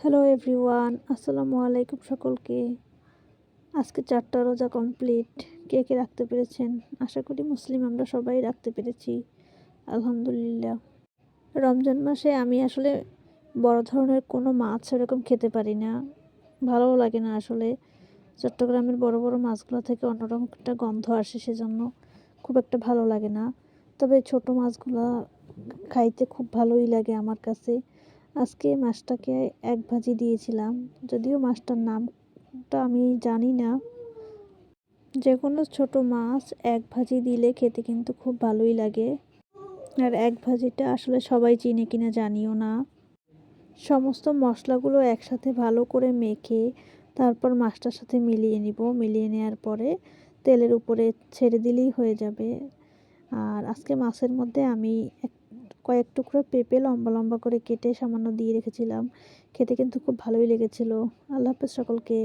Hello everyone, আসসালামু আলাইকুম সকলকে। আজকে 4টা রোজা কমপ্লিট। কে কে রাখতে পেরেছেন? আশা করি মুসলিম আমরা সবাই রাখতে পেরেছি, আলহামদুলিল্লাহ। রমজান মাসে আমি আসলে বড় ধরনের কোনো মাছ সেরকম খেতে পারি না, ভালোও লাগে না আসলে। চট্টগ্রামের বড় বড় মাছগুলো থেকে অন্যরকম একটা গন্ধ আসে, সেজন্য খুব একটা ভালো লাগে না। তবে ছোট মাছগুলো খাইতে খুব ভালোই লাগে আমার কাছে। আজকে মাছটাকে এক ভাজি দিয়েছিলাম, যদিও মাছটার নামটা আমি জানি না। যে কোনো ছোট মাছ এক ভাজি দিলে খেতে কিন্তু খুব ভালোই লাগে। আর এক ভাজিটা আসলে সবাই চিনে কিনা জানিও না। সমস্ত মশলাগুলো একসাথে ভালো করে মেখে তারপর মাছটার সাথে মিলিয়ে নেওয়ার পরে তেলের উপরে ছেড়ে দিলেই হয়ে যাবে। আর আজকে মাছের মধ্যে আমি কয়েক টুকরো পেঁপে লম্বা লম্বা করে কেটে সামান্য দিয়ে রেখেছিলাম। খেতে কিন্তু খুব ভালোই লেগেছিল। আল্লাহ হাফেজ সকলকে।